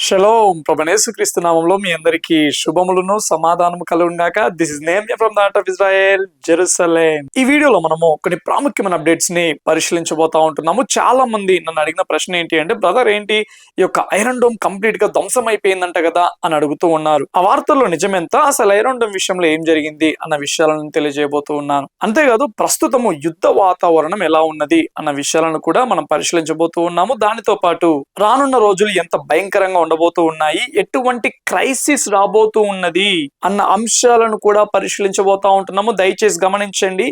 Shalom ప్రభనేసుక్రీస్తు నామంలో మీ అందరికీ శుభములను సమాధానము కలుగుగాక. This is name from the heart of Israel, Jerusalem. ఈ వీడియోలో మనము కొన్ని ప్రాముఖ్యమైన అప్డేట్స్ ని పరిశీలించబోతా ఉంటున్నాము. చాలా మంది నన్ను అడిగిన ప్రశ్న ఏంటి అంటే, బ్రదర్ ఏంటి ఈ యొక్క ఐరన్ డోమ్ కంప్లీట్ గా ధ్వంసం అయిపోయిందంట కదా అని అడుగుతూ ఉన్నారు. ఆ వార్తల్లో నిజమెంత, అసలు ఐరన్ డోమ్ విషయంలో ఏం జరిగింది అన్న విషయాలను తెలియజేయబోతూ ఉన్నాను. అంతేకాదు ప్రస్తుతము యుద్ధ వాతావరణం ఎలా ఉన్నది అన్న విషయాలను కూడా మనం పరిశీలించబోతూ ఉన్నాము. దానితో పాటు రానున్న రోజులు ఎంత భయంకరంగా ఉండబోతూ ఉన్నాయి, ఎటువంటి క్రైసిస్ రాబోతూ ఉన్నది అన్న అంశాలను కూడా పరిశీలించబోతా ఉంటున్నాము. దయచేసి గమనించండి,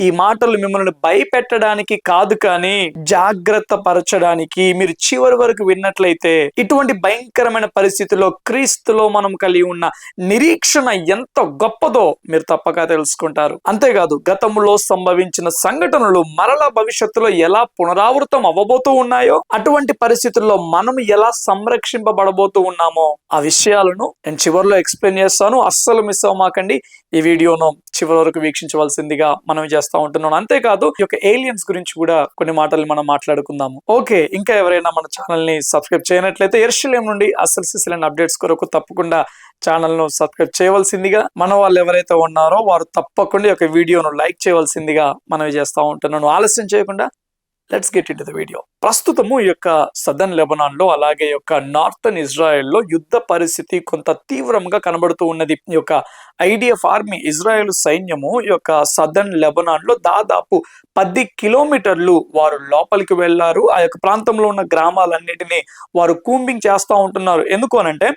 ఈ మాటలు మిమ్మల్ని భయపెట్టడానికి కాదు, కానీ జాగ్రత్త పరచడానికి. మీరు చివరి వరకు విన్నట్లయితే ఇటువంటి భయంకరమైన పరిస్థితుల్లో క్రీస్తులో మనం కలిగి ఉన్న నిరీక్షణ ఎంత గొప్పదో మీరు తప్పక తెలుసుకుంటారు. అంతేకాదు గతంలో సంభవించిన సంఘటనలు మరలా భవిష్యత్తులో ఎలా పునరావృతం అవ్వబోతూ ఉన్నాయో, అటువంటి పరిస్థితుల్లో మనం ఎలా సంరక్షింపబడబోతూ ఉన్నామో ఆ విషయాలను నేను చివరిలో ఎక్స్ప్లెయిన్ చేస్తాను. అస్సలు మిస్ అవ్వమాకండి. ఈ వీడియోను చివరి వరకు వీక్షించవలసిందిగా మనం చేస్తూ ఉంటున్నాను. అంతేకాదు ఈ యొక్క ఏలియన్స్ గురించి కూడా కొన్ని మాటలు మనం మాట్లాడుకుందాము. ఓకే, ఇంకా ఎవరైనా మన ఛానల్ ని సబ్స్క్రైబ్ చేయనట్లయితే యెరూషలేం నుండి అసలు సిసిలైన అప్డేట్స్ కొరకు తప్పకుండా ఛానల్ ను సబ్స్క్రైబ్ చేయవలసిందిగా, మన వాళ్ళు ఎవరైతే ఉన్నారో వారు తప్పకుండా ఈ యొక్క వీడియోను లైక్ చేయవలసిందిగా మనవి చేస్తూ ఉంటున్నాను. ఆలస్యం చేయకుండా let's get in to the video. ప్రస్తుతము ఈ యొక్క సదర్న్ లెబనాన్ లో, అలాగే యొక్క నార్థన్ ఇజ్రాయెల్ లో యుద్ధ పరిస్థితి కొంత తీవ్రంగా కనబడుతూ ఉన్నది. ఈ యొక్క ఐడిఎఫ్ ఆర్మీ, ఇజ్రాయెల్ సైన్యము ఈ యొక్క సదర్న్ లెబనాన్ లో దాదాపు 10 కిలోమీటర్లు వారు లోపలికి వెళ్లారు. ఆ యొక్క ప్రాంతంలో ఉన్న గ్రామాలన్నిటినీ వారు కూంబింగ్ చేస్తూ ఉంటున్నారు. ఎందుకు అనంటే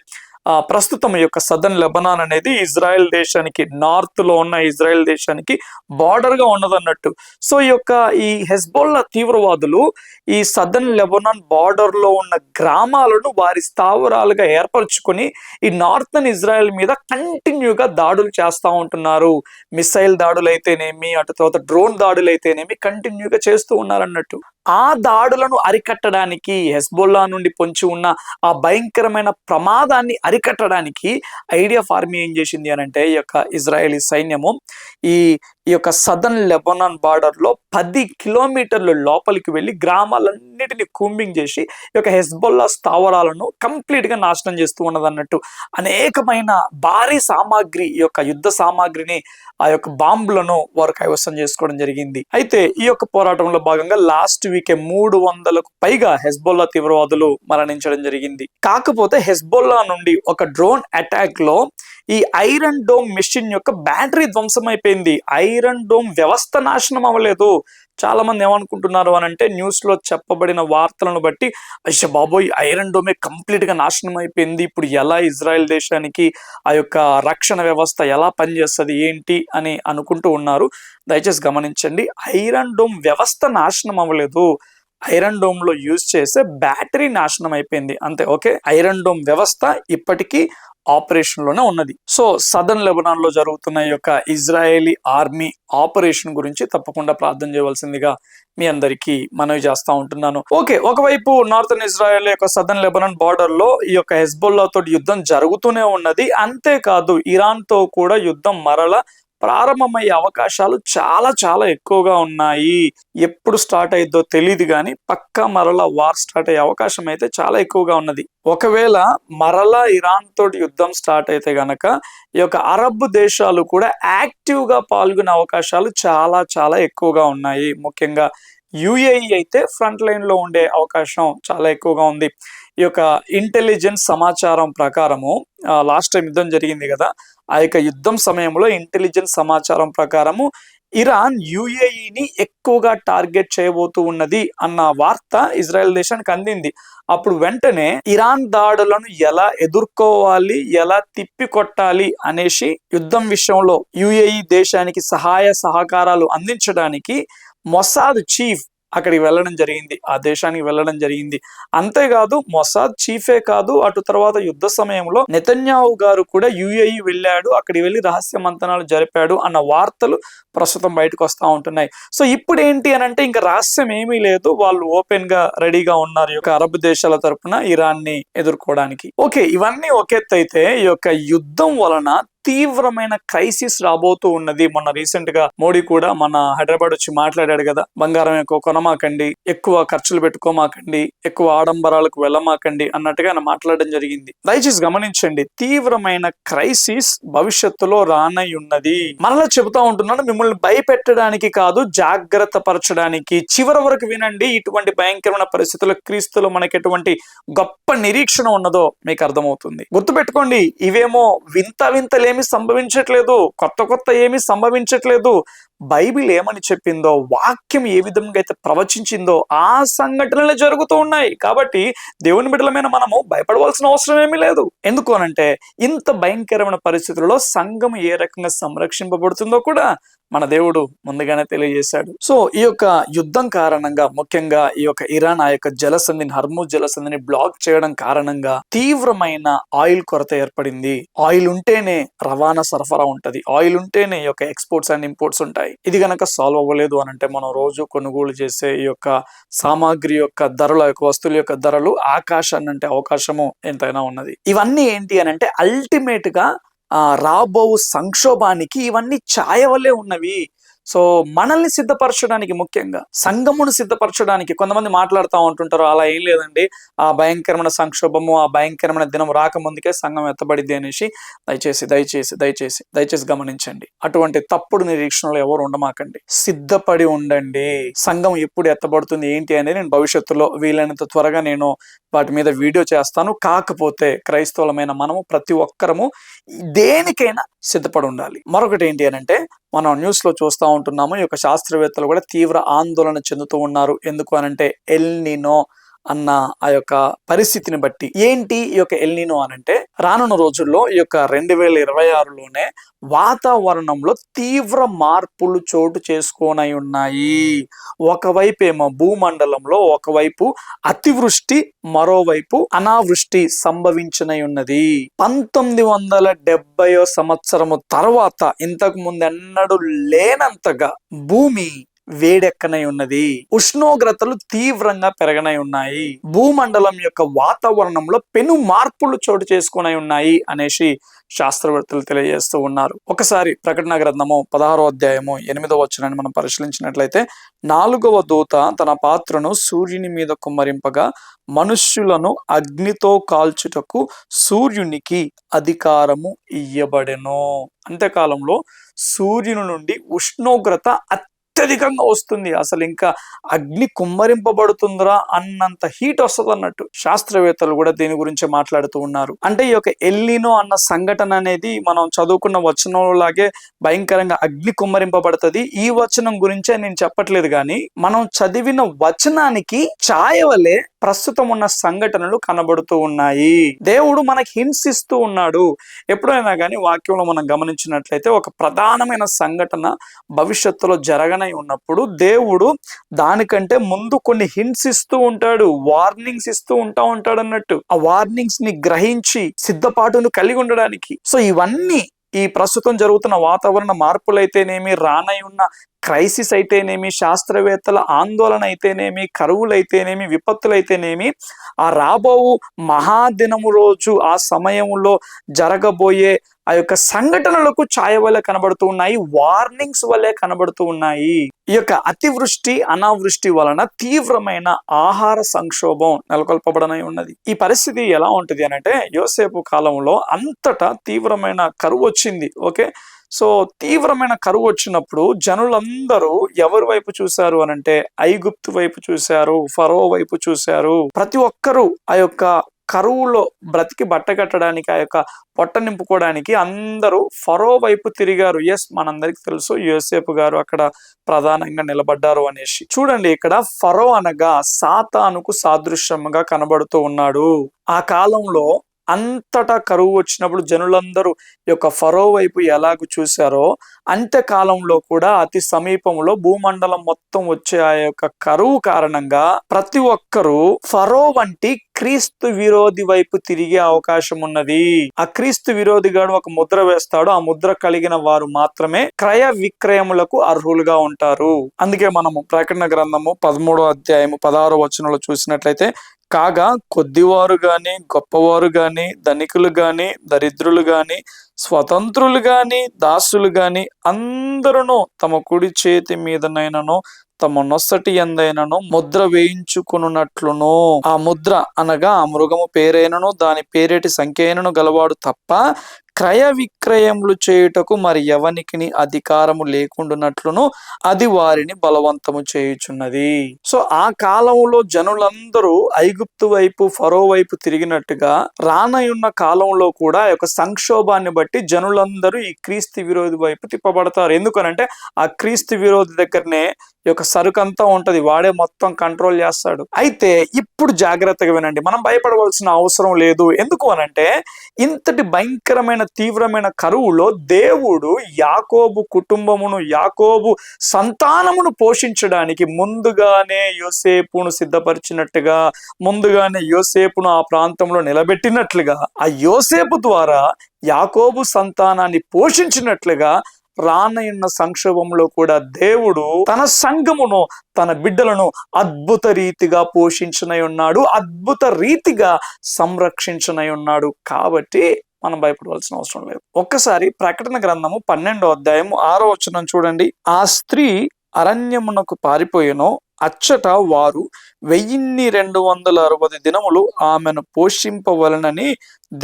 ప్రస్తుతం ఈ యొక్క సదర్న్ లెబనాన్ అనేది ఇజ్రాయెల్ దేశానికి, నార్త్ లో ఉన్న ఇజ్రాయెల్ దేశానికి బార్డర్ గా ఉన్నదన్నట్టు. సో ఈ హెజ్బొల్లా తీవ్రవాదులు ఈ సదర్న్ లెబనాన్ బార్డర్ లో ఉన్న గ్రామాలను వారి స్థావరాలుగా ఏర్పరచుకొని ఈ నార్థన్ ఇజ్రాయెల్ మీద కంటిన్యూగా దాడులు చేస్తూ ఉంటున్నారు. మిసైల్ దాడులు అయితేనేమి, అటు తర్వాత డ్రోన్ దాడులు అయితేనేమి కంటిన్యూగా చేస్తూ ఉన్నారన్నట్టు. ఆ దాడులను అరికట్టడానికి, హెజ్బొల్లా నుండి పొంచి ఉన్న ఆ భయంకరమైన ప్రమాదాన్ని అరికట్టడానికి ఐడిఎఫ్ ఆర్మీ ఏం చేసింది అని అంటే, ఈ యొక్క ఇజ్రాయేలీ సైన్యము ఈ యొక్క సదర్న్ లెబనాన్ బార్డర్ లో 10 కిలోమీటర్లు లోపలికి వెళ్ళి గ్రామాలన్నిటిని కూంబింగ్ చేసి ఈ యొక్క హెజ్బొల్లా స్థావరాలను కంప్లీట్ గా నాశనం చేస్తూ ఉన్నదన్నట్టు. అనేకమైన భారీ సామాగ్రి, ఈ యొక్క యుద్ధ సామాగ్రిని, ఆ యొక్క బాంబులను వారు కైవసం చేసుకోవడం జరిగింది. అయితే ఈ యొక్క పోరాటంలో భాగంగా లాస్ట్ వీకే 300కు పైగా హెజ్బొల్లా తీవ్రవాదులు మరణించడం జరిగింది. కాకపోతే హెజ్బొల్లా నుండి ఒక డ్రోన్ అటాక్ లో ఈ ఐరన్ డోమ్ మిషన్ యొక్క బ్యాటరీ ధ్వంసం అయిపోయింది. ఐరన్ డోమ్ వ్యవస్థ నాశనం అవ్వలేదు. చాలా మంది ఏమనుకుంటున్నారు అని అంటే, న్యూస్ లో చెప్పబడిన వార్తలను బట్టి అయ్యో బాబోయ్ ఐరన్ డోమే కంప్లీట్ గా నాశనం అయిపోయింది, ఇప్పుడు ఎలా ఇజ్రాయెల్ దేశానికి ఆ యొక్క రక్షణ వ్యవస్థ ఎలా పనిచేస్తుంది ఏంటి అని అనుకుంటూ ఉన్నారు. దయచేసి గమనించండి, ఐరన్ డోమ్ వ్యవస్థ నాశనం అవ్వలేదు. ఐరన్ డోమ్ లో యూజ్ చేసే బ్యాటరీ నాశనం అయిపోయింది అంతే. ఓకే, ఐరన్ డోమ్ వ్యవస్థ ఇప్పటికీ ఆపరేషన్ లోనే ఉన్నది. సో సదర్న్ లెబనాన్ లో జరుగుతున్న ఈ యొక్క ఇజ్రాయేలీ ఆర్మీ ఆపరేషన్ గురించి తప్పకుండా ప్రార్థన చేయవలసిందిగా మీ అందరికీ మనవి చేస్తా ఉంటున్నాను. ఓకే, ఒకవైపు నార్థన్ ఇజ్రాయెల్ యొక్క సదర్న్ లెబనాన్ బార్డర్ లో ఈ యొక్క హెజ్బొల్లా తోటి యుద్ధం జరుగుతూనే ఉన్నది. అంతేకాదు ఇరాన్ తో కూడా యుద్ధం మరలా ప్రారంభమయ్యే అవకాశాలు చాలా చాలా ఎక్కువగా ఉన్నాయి. ఎప్పుడు స్టార్ట్ అయిద్దో తెలియదు, కానీ పక్కా మరలా వార్ స్టార్ట్ అయ్యే అవకాశం అయితే చాలా ఎక్కువగా ఉన్నది. ఒకవేళ మరలా ఇరాన్ తోటి యుద్ధం స్టార్ట్ అయితే గనక ఈ యొక్క అరబ్ దేశాలు కూడా యాక్టివ్ గా పాల్గొనే అవకాశాలు చాలా చాలా ఎక్కువగా ఉన్నాయి. ముఖ్యంగా యుఏఈ అయితే ఫ్రంట్ లైన్ లో ఉండే అవకాశం చాలా ఎక్కువగా ఉంది. ఈ యొక్క ఇంటెలిజెన్స్ సమాచారం ప్రకారము లాస్ట్ టైం యుద్ధం జరిగింది కదా, ఆ యొక్క యుద్ధం సమయంలో ఇంటెలిజెన్స్ సమాచారం ప్రకారము ఇరాన్ యుఏఈని ఎక్కువగా టార్గెట్ చేయబోతూ ఉన్నది అన్న వార్త ఇజ్రాయెల్ దేశానికి అందింది. అప్పుడు వెంటనే ఇరాన్ దాడులను ఎలా ఎదుర్కోవాలి, ఎలా తిప్పి కొట్టాలి అనేసి యుద్ధం విషయంలో యుఏఈ దేశానికి సహాయ సహకారాలు అందించడానికి మొసాద్ చీఫ్ అక్కడికి వెళ్ళడం జరిగింది, ఆ దేశానికి వెళ్ళడం జరిగింది. అంతేకాదు మొసాద్ చీఫే కాదు, అటు తర్వాత యుద్ధ సమయంలో నెతన్యాహు గారు కూడా యుఏఈ వెళ్ళాడు, అక్కడికి వెళ్ళి రహస్య మంతనాలు జరిపాడు అన్న వార్తలు ప్రస్తుతం బయటకు వస్తూ ఉంటున్నాయి. సో ఇప్పుడు ఏంటి అని అంటే, ఇంకా రహస్యం ఏమీ లేదు, వాళ్ళు ఓపెన్ గా రెడీగా ఉన్నారు ఈ యొక్క అరబ్ దేశాల తరపున ఇరాన్ ని ఎదుర్కోవడానికి. ఓకే, ఇవన్నీ ఒక ఎత్తు అయితే ఈ యొక్క యుద్ధం వలన తీవ్రమైన క్రైసిస్ రాబోతూ ఉన్నది. మొన్న రీసెంట్ గా మోడీ కూడా మన హైదరాబాద్ వచ్చి మాట్లాడాడు కదా, బంగారం ఎక్కువ కొనమాకండి, ఎక్కువ ఖర్చులు పెట్టుకోమాకండి, ఎక్కువ ఆడంబరాలకు వెళ్ళమాకండి అన్నట్టుగా ఆయన మాట్లాడడం జరిగింది. దయచేసి గమనించండి, తీవ్రమైన క్రైసిస్ భవిష్యత్తులో రానయ్యున్నది. మరలా చెబుతా ఉంటున్నాను, మిమ్మల్ని భయపెట్టడానికి కాదు, జాగ్రత్త పరచడానికి. చివరి వరకు వినండి. ఇటువంటి భయంకరమైన పరిస్థితుల్లో క్రీస్తులో మనకి ఎటువంటి గొప్ప నిరీక్షణ ఉన్నదో మీకు అర్థమవుతుంది. గుర్తుపెట్టుకోండి, ఇవేమో వింత వింతలేమి సంభవించట్లేదు, కొత్త ఏమి సంభవించట్లేదు. బైబిల్ ఏమని చెప్పిందో, వాక్యం ఏ విధంగా అయితే ప్రవచించిందో ఆ సంఘటనలు జరుగుతూ ఉన్నాయి. కాబట్టి దేవుని బిడ్డలమైన మనము భయపడవలసిన అవసరం ఏమీ లేదు. ఎందుకు అనంటే, ఇంత భయంకరమైన పరిస్థితుల్లో సంఘం ఏ రకంగా సంరక్షింపబడుతుందో కూడా మన దేవుడు ముందుగానే తెలియజేశాడు. సో ఈ యొక్క యుద్ధం కారణంగా, ముఖ్యంగా ఈ యొక్క ఇరాన్ ఆ యొక్క జలసంధిని, హర్మూజ్ జలసంధిని బ్లాక్ చేయడం కారణంగా తీవ్రమైన ఆయిల్ కొరత ఏర్పడింది. ఆయిల్ ఉంటేనే రవాణా సరఫరా ఉంటది, ఆయిల్ ఉంటేనే ఈ యొక్క ఎక్స్పోర్ట్స్ అండ్ ఇంపోర్ట్స్ ఉంటాయి. ఇది గనక సాల్వ్ అవ్వలేదు అనంటే, మనం రోజు కొనుగోలు చేసే ఈ యొక్క సామాగ్రి యొక్క ధరల యొక్క వస్తువుల యొక్క ధరలు ఆకాశాన్ని అంటే అవకాశము ఎంతైనా ఉన్నది. ఇవన్నీ ఏంటి అనంటే అల్టిమేట్ గా రాబో సంక్షోభానికి ఇవన్నీ ఛాయ వల్లే ఉన్నవి. సో మనల్ని సిద్ధపరచడానికి, ముఖ్యంగా సంఘమును సిద్ధపరచడానికి కొంతమంది మాట్లాడుతూ ఉంటుంటారు, అలా ఏం లేదండి, ఆ భయంకరమైన సంక్షోభము, ఆ భయంకరమైన దినం రాకముందుకే సంఘం ఎత్తబడిద్ది అనేసి. దయచేసి దయచేసి దయచేసి దయచేసి గమనించండి, అటువంటి తప్పుడు నిరీక్షణలు ఎవరు ఉండమాకండి. సిద్ధపడి ఉండండి. సంఘం ఎప్పుడు ఎత్తబడుతుంది ఏంటి అనేది నేను భవిష్యత్తులో వీలైనంత త్వరగా నేను వాటి మీద వీడియో చేస్తాను. కాకపోతే క్రైస్తవులమైన మనము ప్రతి ఒక్కరము దేనికైనా సిద్ధపడి ఉండాలి. మరొకటి ఏంటి అనంటే, మనం న్యూస్ లో చూస్తూ ఉంటున్నాము, ఈ యొక్క శాస్త్రవేత్తలు కూడా తీవ్ర ఆందోళన చెందుతూ ఉన్నారు. ఎందుకు అనంటే, ఎల్ నినో అన్న ఆ యొక్క పరిస్థితిని బట్టి. ఏంటి ఈ యొక్క ఎల్ నినో అనంటే, రానున్న రోజుల్లో ఈ యొక్క 2026లోనే వాతావరణంలో తీవ్ర మార్పులు చోటు చేసుకోనై ఉన్నాయి. ఒకవైపు ఏమో భూమండలంలో ఒకవైపు అతివృష్టి, మరోవైపు అనావృష్టి సంభవించనై ఉన్నది. 1970 సంవత్సరము తర్వాత ఇంతకు ముందు ఎన్నడూ లేనంతగా భూమి వేడెక్కనై ఉన్నది. ఉష్ణోగ్రతలు తీవ్రంగా పెరగనై ఉన్నాయి. భూమండలం యొక్క వాతావరణంలో పెను మార్పులు చోటు చేసుకునై ఉన్నాయి అనేసి శాస్త్రవేత్తలు తెలియజేస్తూ ఉన్నారు. ఒకసారి ప్రకటన గ్రంథము 16వ అధ్యాయము 8వ వచనాన్ని మనం పరిశీలించినట్లయితే, 4వ దూత తన పాత్రను సూర్యుని మీద కుమ్మరింపగా మనుష్యులను అగ్నితో కాల్చుటకు సూర్యునికి అధికారము ఇయ్యబడెను. అంత్యకాలంలో సూర్యుని నుండి ఉష్ణోగ్రత అత్యధికంగా వస్తుంది. అసలు ఇంకా అగ్ని కుమ్మరింపబడుతుందిరా అన్నంత హీట్ వస్తుంది అన్నట్టు శాస్త్రవేత్తలు కూడా దీని గురించి మాట్లాడుతూ ఉన్నారు. అంటే ఈ యొక్క ఎల్ నినో అన్న సంఘటన అనేది మనం చదువుకున్న వచనంలాగే భయంకరంగా అగ్ని కుమ్మరింపబడుతుంది. ఈ వచనం గురించే నేను చెప్పట్లేదు, కానీ మనం చదివిన వచనానికి ఛాయ వలె ప్రస్తుతం ఉన్న సంఘటనలు కనబడుతూ ఉన్నాయి. దేవుడు మనకి హింసిస్తూ ఉన్నాడు. ఎప్పుడైనా కానీ వాక్యంలో మనం గమనించినట్లయితే, ఒక ప్రధానమైన సంఘటన భవిష్యత్తులో జరగనై ఉన్నప్పుడు దేవుడు దానికంటే ముందు కొన్ని హింట్స్ ఇస్తూ ఉంటాడు, వార్నింగ్స్ ఇస్తూ ఉంటాడు అన్నట్టు. ఆ వార్నింగ్స్ ని గ్రహించి సిద్ధపాటును కలిగి ఉండడానికి. సో ఇవన్నీ ఈ ప్రస్తుతం జరుగుతున్న వాతావరణ మార్పులైతేనేమి, రానై ఉన్న క్రైసిస్ అయితేనేమి, శాస్త్రవేత్తల ఆందోళన అయితేనేమి, కరువులైతేనేమి, విపత్తులైతేనేమి, ఆ రాబో మహాదినము రోజు ఆ సమయంలో జరగబోయే ఆ యొక్క సంఘటనలకు ఛాయ వల్లే కనబడుతూ ఉన్నాయి, వార్నింగ్స్ వల్లే కనబడుతూ ఉన్నాయి. ఈ యొక్క అతివృష్టి, అనావృష్టి వలన తీవ్రమైన ఆహార సంక్షోభం నెలకొల్పబడనై ఉన్నది. ఈ పరిస్థితి ఎలా ఉంటుంది అనంటే, యోసేపు కాలంలో అంతటా తీవ్రమైన కరువు వచ్చింది. ఓకే, సో తీవ్రమైన కరువు వచ్చినప్పుడు జనులందరూ ఎవరి వైపు చూశారు అనంటే, ఐగుప్తు వైపు చూశారు, ఫరో వైపు చూశారు. ప్రతి ఒక్కరూ ఆ యొక్క కరువులో బ్రతికి బట్ట కట్టడానికి, ఆ యొక్క పొట్ట నింపుకోవడానికి అందరూ ఫరో వైపు తిరిగారు. ఎస్, మనందరికి తెలుసు యోసేపు గారు అక్కడ ప్రధానంగా నిలబడ్డారు అనేసి. చూడండి, ఇక్కడ ఫరో అనగా సాతానుకు సాదృశ్యంగా కనబడుతూ ఉన్నాడు. ఆ కాలంలో అంతటా కరువు వచ్చినప్పుడు జనులందరూ ఈ యొక్క ఫరో వైపు ఎలాగ చూశారో, అంత్యకాలంలో కూడా అతి సమీపంలో భూమండలం మొత్తం వచ్చే ఆ యొక్క కరువు కారణంగా ప్రతి ఒక్కరూ ఫరో వంటి క్రీస్తు విరోధి వైపు తిరిగే అవకాశం ఉన్నది. ఆ క్రీస్తు విరోధిగాడు ఒక ముద్ర వేస్తాడు. ఆ ముద్ర కలిగిన వారు మాత్రమే క్రయ విక్రయములకు అర్హులుగా ఉంటారు. అందుకే మనము ప్రకటన గ్రంథము 13వ అధ్యాయము 16వ వచనంలో చూసినట్లయితే, కాగా కొద్దివారు గాని, గొప్పవారు గాని, ధనికులు గాని, దరిద్రులు గాని, స్వతంత్రులు గాని, దాసులు గాని అందరును తమ కుడి చేతి మీదనైనను తమ నొసటి ఎందైనను ముద్ర వేయించుకున్నట్లును. ఆ ముద్ర అనగా ఆ మృగము పేరైనను దాని పేరేటి సంఖ్య అయినను గలవాడు తప్ప క్రయ విక్రయములు చేయుటకు మరి ఎవనికి అధికారము లేకుండానట్లును అది వారిని బలవంతము చేయుచున్నది. సో ఆ కాలంలో జనులందరూ ఐగుప్తు వైపు, ఫరో వైపు తిరిగినట్టుగా రానయున్న కాలంలో కూడా ఈ యొక్క సంక్షోభాన్ని బట్టి జనులందరూ ఈ క్రీస్తు విరోధి వైపు తిప్పబడతారు. ఎందుకనంటే ఆ క్రీస్తు విరోధి దగ్గరనే ఈ యొక్క సరుకంతా ఉంటది, వాడే మొత్తం కంట్రోల్ చేస్తాడు. అయితే ఇప్పుడు జాగ్రత్తగా వినండి, మనం భయపడవలసిన అవసరం లేదు. ఎందుకు అనంటే ఇంతటి భయంకరమైన తీవ్రమైన కరువులో దేవుడు యాకోబు కుటుంబమును, యాకోబు సంతానమును పోషించడానికి ముందుగానే యోసేపును సిద్ధపరిచినట్టుగా, ముందుగానే యోసేపును ఆ ప్రాంతంలో నిలబెట్టినట్లుగా, ఆ యోసేపు ద్వారా యాకోబు సంతానాన్ని పోషించినట్లుగా రానయున్న సంక్షోభంలో కూడా దేవుడు తన సంఘమును, తన బిడ్డలను అద్భుత రీతిగా పోషించనై ఉన్నాడు, అద్భుత రీతిగా సంరక్షించనై ఉన్నాడు. కాబట్టి మనం భయపడవలసిన అవసరం లేదు. ఒక్కసారి ప్రకటన గ్రంథము 12వ అధ్యాయము 6వ వచనం చూడండి. ఆ స్త్రీ అరణ్యమునకు పారిపోయెను, అచ్చట వారు 1260 దినములు ఆమెను పోషింపవలనని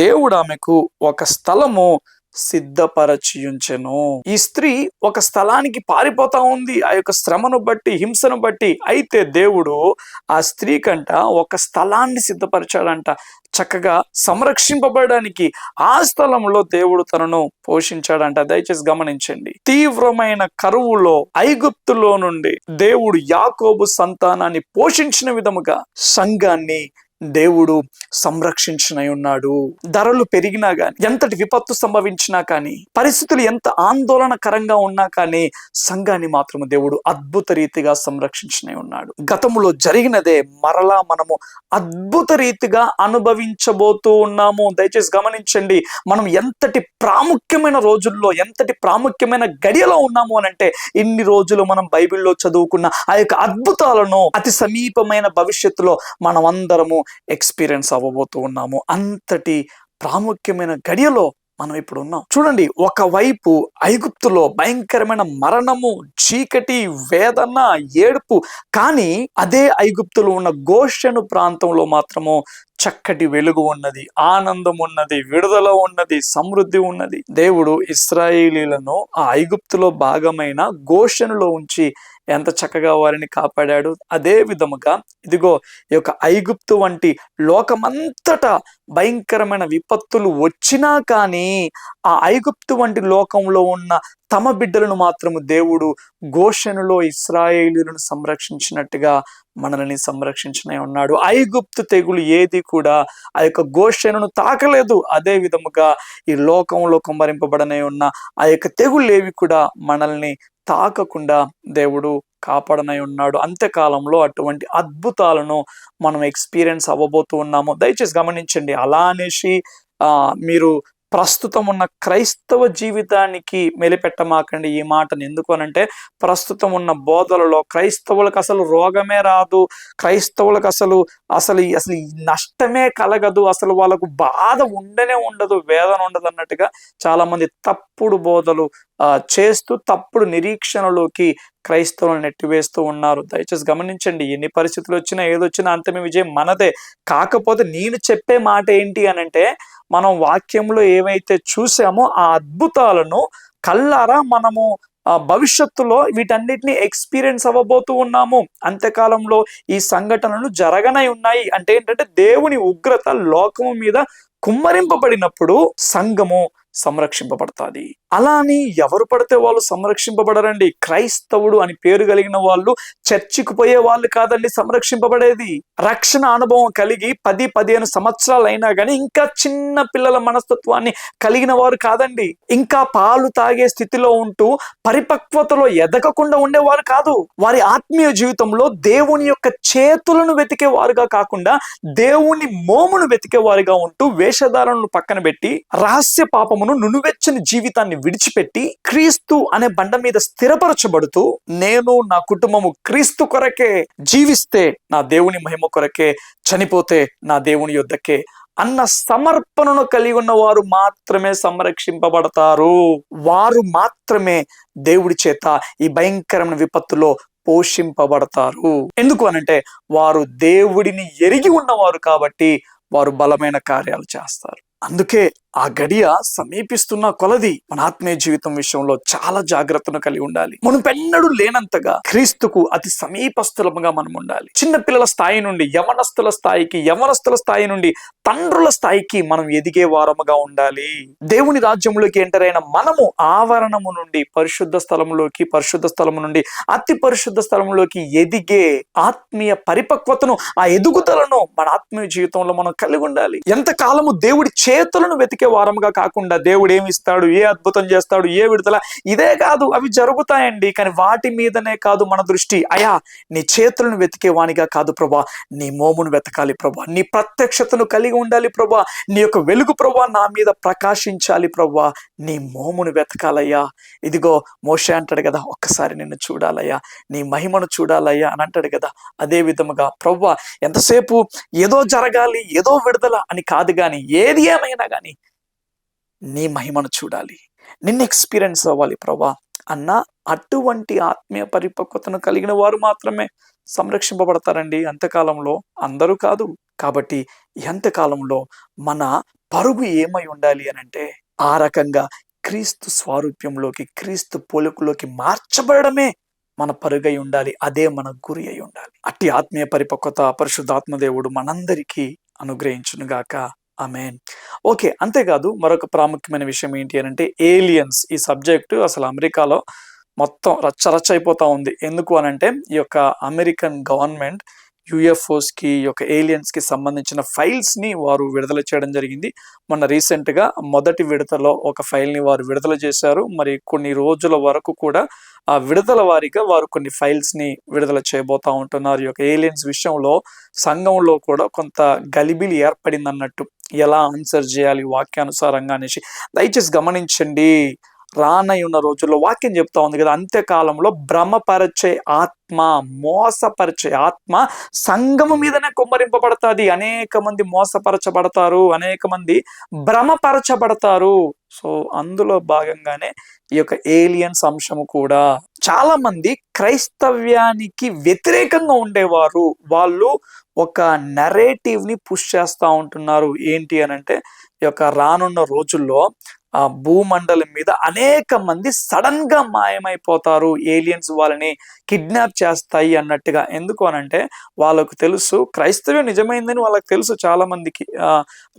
దేవుడు ఆమెకు ఒక స్థలము సిద్ధపరచియుంచెను. ఈ స్త్రీ ఒక స్థలానికి పారిపోతా ఉంది, ఆ యొక్క శ్రమను బట్టి, హింసను బట్టి. అయితే దేవుడు ఆ స్త్రీ కంట ఒక స్థలాన్ని సిద్ధపరిచాడంట, చక్కగా సంరక్షింపబడడానికి. ఆ స్థలంలో దేవుడు తనను పోషించాడంట. దయచేసి గమనించండి, తీవ్రమైన కరువులో ఐగుప్తులో నుండి దేవుడు యాకోబు సంతానాన్ని పోషించిన విధముగా సంఘాన్ని దేవుడు సంరక్షించనై ఉన్నాడు. ధరలు పెరిగినా కానీ, ఎంతటి విపత్తు సంభవించినా కానీ, పరిస్థితులు ఎంత ఆందోళనకరంగా ఉన్నా కానీ సంఘాన్ని మాత్రము దేవుడు అద్భుత రీతిగా సంరక్షించనై ఉన్నాడు. గతములో జరిగినదే మరలా మనము అద్భుత రీతిగా అనుభవించబోతూ ఉన్నాము. దయచేసి గమనించండి, మనం ఎంతటి ప్రాముఖ్యమైన రోజుల్లో, ఎంతటి ప్రాముఖ్యమైన గడియలో ఉన్నాము అనంటే, ఇన్ని రోజులు మనం బైబిల్లో చదువుకున్న ఆ యొక్క అద్భుతాలను అతి సమీపమైన భవిష్యత్తులో మనం అందరము ఎక్స్పీరియన్స్ అవ్వబోతూ ఉన్నాము. అంతటి ప్రాముఖ్యమైన గడియలో మనం ఇప్పుడు ఉన్నాం. చూడండి, ఒకవైపు ఐగుప్తులో భయంకరమైన మరణము, చీకటి, వేదన, ఏడుపు. కానీ అదే ఐగుప్తులో ఉన్న గోషెను ప్రాంతంలో మాత్రము చక్కటి వెలుగు ఉన్నది, ఆనందం ఉన్నది, విడుదల ఉన్నది, సమృద్ధి ఉన్నది. దేవుడు ఇశ్రాయేలీలను ఆ ఐగుప్తులో భాగమైన గోషెనులో ఉంచి ఎంత చక్కగా వారిని కాపాడాడు. అదే విధముగా ఇదిగో ఈ యొక్క ఐగుప్తు వంటి లోకమంతటా భయంకరమైన విపత్తులు వచ్చినా కానీ ఆ ఐగుప్తు వంటి లోకంలో ఉన్న తమ బిడ్డలను మాత్రము దేవుడు గోషెనులో ఇశ్రాయేలీయులను సంరక్షించినట్టుగా మనల్ని సంరక్షించనే ఉన్నాడు. ఐగుప్తు తెగులు ఏది కూడా ఆ యొక్క గోషెనును తాకలేదు. అదే విధముగా ఈ లోకంలో కుమ్మరింపబడనే ఉన్న ఆ యొక్క తెగులు ఏవి కూడా మనల్ని తాకకుండా దేవుడు కాపాడనై ఉన్నాడు. అంత్యకాలంలో అటువంటి అద్భుతాలను మనం ఎక్స్పీరియన్స్ అవ్వబోతూ ఉన్నాము. దయచేసి గమనించండి. అలా అనేసి మీరు ప్రస్తుతం ఉన్న క్రైస్తవ జీవితానికి మెలిపెట్టమాకండి ఈ మాటను. ఎందుకు అనంటే, ప్రస్తుతం ఉన్న బోధలలో క్రైస్తవులకు అసలు రోగమే రాదు, క్రైస్తవులకు అసలు అసలు అసలు నష్టమే కలగదు, అసలు వాళ్ళకు బాధ ఉండనే ఉండదు, వేదన ఉండదు అన్నట్టుగా చాలా మంది తప్పుడు బోధలు చేస్తూ తప్పుడు నిరీక్షణలోకి క్రైస్తవులను నెట్టివేస్తూ ఉన్నారు. దయచేసి గమనించండి, ఎన్ని పరిస్థితులు వచ్చినా ఏదొచ్చినా అంతమే విజయం మనదే. కాకపోతే నేను చెప్పే మాట ఏంటి అనంటే, మనం వాక్యంలో ఏవైతే చూసామో ఆ అద్భుతాలను కళ్ళారా మనము భవిష్యత్తులో వీటన్నిటిని ఎక్స్పీరియన్స్ అవ్వబోతూ ఉన్నాము. అంత్యకాలంలో ఈ సంఘటనలు జరగనై ఉన్నాయి. అంటే ఏంటంటే, దేవుని ఉగ్రత లోకము మీద కుమ్మరింపబడినప్పుడు సంఘము సంరక్షింపబడతాది. అలా అని ఎవరు పడితే వాళ్ళు సంరక్షింపబడరండి. క్రైస్తవుడు అని పేరు కలిగిన వాళ్ళు చర్చికి పోయే వాళ్ళు కాదండి సంరక్షింపబడేది. రక్షణ అనుభవం కలిగి 10-15 సంవత్సరాలు అయినా కానీ ఇంకా చిన్న పిల్లల మనస్తత్వాన్ని కలిగిన వారు కాదండి. ఇంకా పాలు తాగే స్థితిలో ఉంటూ పరిపక్వతలో ఎదగకుండా ఉండేవారు కాదు. వారి ఆత్మీయ జీవితంలో దేవుని యొక్క చేతులను వెతికే వారుగా కాకుండా దేవుని మోమును వెతికే వారిగా ఉంటూ వేషధారణను పక్కన పెట్టి రహస్య పాపమును నునువెచ్చని జీవితాన్ని విడిచిపెట్టి క్రీస్తు అనే బండ మీద స్థిరపరచబడుతూ నేను నా కుటుంబము క్రీస్తు కొరకే జీవిస్తే నా దేవుని మహిమ కొరకే, చనిపోతే నా దేవుని యొద్దకే అన్న సమర్పణను కలిగి ఉన్న వారు మాత్రమే సంరక్షింపబడతారు. వారు మాత్రమే దేవుడి చేత ఈ భయంకరమైన విపత్తులో పోషింపబడతారు. ఎందుకు అనంటే వారు దేవుడిని ఎరిగి ఉన్నవారు కాబట్టి వారు బలమైన కార్యాలు చేస్తారు. అందుకే ఆ గడియ సమీపిస్తున్న కొలది మన ఆత్మీయ జీవితం విషయంలో చాలా జాగ్రత్తను కలిగి ఉండాలి. మనం పెన్నడూ లేనంతగా క్రీస్తుకు అతి సమీపస్థులముగా మనం ఉండాలి. చిన్న పిల్లల స్థాయి నుండి యవనస్తుల స్థాయికి, యవనస్తుల స్థాయి నుండి తండ్రుల స్థాయికి మనం ఎదిగే వారముగా ఉండాలి. దేవుని రాజ్యములోకి ఎంటర్ అయిన మనము ఆవరణము నుండి పరిశుద్ధ స్థలము నుండి అతి పరిశుద్ధ స్థలములోకి ఎదిగే ఆత్మీయ పరిపక్వతను, ఆ ఎదుగుదలను మన ఆత్మీయ జీవితంలో మనం కలిగి ఉండాలి. ఎంతకాలము దేవుడి చేతులను వెతికే వారముగా కాకుండా దేవుడు ఏమి ఇస్తాడు, ఏ అద్భుతం చేస్తాడు, ఏ విడుదల, ఇదే కాదు, అవి జరుగుతాయండి, కానీ వాటి మీదనే కాదు మన దృష్టి. అయా నీ చేతులను వెతికే వానిగా కాదు ప్రభా, నీ మోమును వెతకాలి ప్రభా, నీ ప్రత్యక్షతను కలిగి ఉండాలి ప్రభా, నీ యొక్క వెలుగు ప్రభా నా మీద ప్రకాశించాలి ప్రభా, నీ మోమును వెతకాలయ్యా. ఇదిగో మోషే అంటాడు కదా, ఒక్కసారి నిన్ను చూడాలయ్యా, నీ మహిమను చూడాలయ్యా అని అంటాడు కదా. అదే విధముగా ప్రభా ఎంతసేపు ఏదో జరగాలి, ఏదో విడుదల అని కాదు, కానీ ఏది ఏమైనా కానీ నీ మహిమను చూడాలి, నిన్ను ఎక్స్పీరియన్స్ అవ్వాలి ప్రభా అన్న అటువంటి ఆత్మీయ పరిపక్వతను కలిగిన వారు మాత్రమే సంరక్షింపబడతారండి. అంతకాలంలో అందరూ కాదు. కాబట్టి ఎంతకాలంలో మన పరుగు ఏమై ఉండాలి అని అంటే ఆ రకంగా క్రీస్తు స్వారూప్యంలోకి, క్రీస్తు పోలికలోకి మార్చబడమే మన పరుగై ఉండాలి. అదే మన గురి అయి ఉండాలి. అట్టి ఆత్మీయ పరిపక్వత పరిశుద్ధాత్మదేవుడు మనందరికీ అనుగ్రహించునుగాక. ఆమేన్. ఓకే, అంతేకాదు మరొక ప్రాముఖ్యమైన విషయం ఏంటి అని అంటే ఏలియన్స్. ఈ సబ్జెక్టు అసలు అమెరికాలో మొత్తం రచ్చ అయిపోతా ఉంది. ఎందుకు అనంటే ఈ యొక్క అమెరికన్ గవర్నమెంట్ యుఎఫ్ఓస్ కి, ఈ యొక్క ఏలియన్స్ కి సంబంధించిన ఫైల్స్ ని వారు విడుదల చేయడం జరిగింది. మొన్న రీసెంట్ గా మొదటి విడతలో ఒక ఫైల్ ని వారు విడుదల చేశారు. మరి కొన్ని రోజుల వరకు కూడా ఆ విడుదల వారీగా వారు కొన్ని ఫైల్స్ ని విడుదల చేయబోతా ఉంటున్నారు. ఈ యొక్క ఏలియన్స్ విషయంలో సంఘంలో కూడా కొంత గలిబిలి ఏర్పడింది అన్నట్టు, ఎలా ఆన్సర్ చేయాలి వాక్యానుసారంగా అనేసి. దయచేసి గమనించండి, రానయ్యున్న రోజుల్లో వాక్యం చెప్తా ఉంది కదా, అంత్యకాలంలో భ్రమపరిచే ఆత్మ, మోసపరిచే ఆత్మ సంఘము మీదనే కుమ్మరింపబడతాది. అనేక మంది మోసపరచబడతారు, అనేక మంది భ్రమపరచబడతారు. సో అందులో భాగంగానే ఈ యొక్క ఏలియన్స్ అంశము కూడా. చాలా మంది క్రైస్తవ్యానికి వ్యతిరేకంగా ఉండేవారు, వాళ్ళు ఒక నెరేటివ్ ని పుష్ చేస్తా ఉంటున్నారు. ఏంటి అని అంటే ఈ యొక్క రానున్న రోజుల్లో ఆ భూమండలం మీద అనేక మంది సడన్ గా మాయమైపోతారు, ఏలియన్స్ వాళ్ళని కిడ్నాప్ చేస్తాయి అన్నట్టుగా. ఎందుకు అనంటే వాళ్ళకు తెలుసు క్రైస్తవ్యం నిజమైందని వాళ్ళకి తెలుసు. చాలా మందికి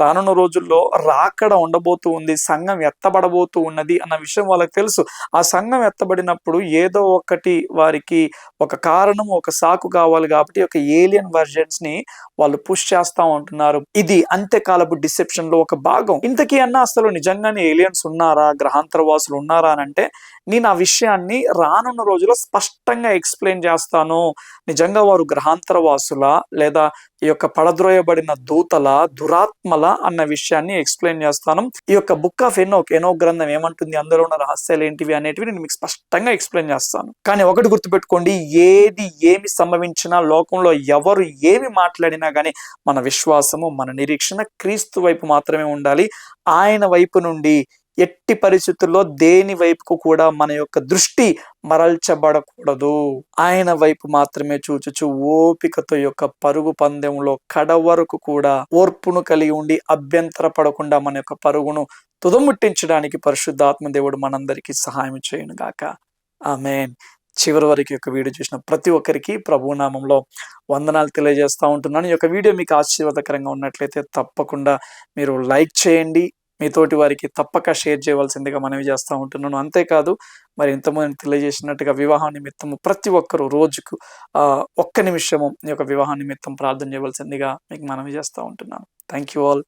రానున్న రోజుల్లో రాకడ ఉండబోతూ ఉంది, సంఘం ఎత్తబడబోతూ ఉన్నది అన్న విషయం వాళ్ళకి తెలుసు. ఆ సంఘం ఎత్తబడినప్పుడు ఏదో ఒకటి వారికి ఒక కారణం, ఒక సాకు కావాలి కాబట్టి ఒక ఏలియన్ వర్జన్స్ ని వాళ్ళు పుష్ చేస్తా ఉంటున్నారు. ఇది అంత్యకాలపు డిసెప్షన్ లో ఒక భాగం. ఇంతకీ అన్న అసలు నిజంగానే ఏలియన్స్ ఉన్నారా, గ్రహాంతరవాసులు ఉన్నారా అని అంటే నేను ఆ విషయాన్ని రానున్న రోజుల్లో స్పష్టంగా ఎక్స్ప్లెయిన్ చేస్తాను. నిజంగా వారు గ్రహాంతరవాసుల లేదా ఈ యొక్క పడద్రోయబడిన దూతల, దురాత్మల అన్న విషయాన్ని ఎక్స్ప్లెయిన్ చేస్తాను. ఈ యొక్క బుక్ ఆఫ్ ఎనో గ్రంథం ఏమంటుంది, అందులో ఉన్న రహస్యాలు ఏంటివి అనేటివి నేను మీకు స్పష్టంగా ఎక్స్ప్లెయిన్ చేస్తాను. కానీ ఒకటి గుర్తుపెట్టుకోండి, ఏమి సంభవించినా, లోకంలో ఎవరు ఏమి మాట్లాడినా కానీ మన విశ్వాసము, మన నిరీక్షణ క్రీస్తు వైపు మాత్రమే ఉండాలి. ఆయన వైపు నుండి ఎట్టి పరిస్థితుల్లో దేని వైపుకు కూడా మన యొక్క దృష్టి మరల్చబడకూడదు. ఆయన వైపు మాత్రమే చూచుచు ఓపికతో యొక్క పరుగు పందెంలో కడ వరకు కూడా ఓర్పును కలిగి ఉండి అభ్యంతర పడకుండా మన యొక్క పరుగును తుదముట్టించడానికి పరిశుద్ధాత్మ దేవుడు మనందరికీ సహాయం చేయను గాక. ఆమేన్. చివరి వరకు యొక్క వీడియో చూసిన ప్రతి ఒక్కరికి ప్రభునామంలో వందనాలు తెలియజేస్తా ఉంటున్నాను. ఈ యొక్క వీడియో మీకు ఆశీర్వాదకరంగా ఉన్నట్లయితే తప్పకుండా మీరు లైక్ చేయండి, మీతోటి వారికి తప్పక షేర్ చేయవలసిందిగా మనవి చేస్తూ ఉంటున్నాను. అంతేకాదు మరి ఇంతమంది తెలియజేసినట్టుగా వివాహం నిమిత్తము ప్రతి ఒక్కరు రోజుకు 1 నిమిషము ఈ యొక్క వివాహ నిమిత్తం ప్రార్థన చేయవలసిందిగా మీకు మనవి చేస్తూ ఉంటున్నాను. Thank you all.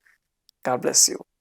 God bless you.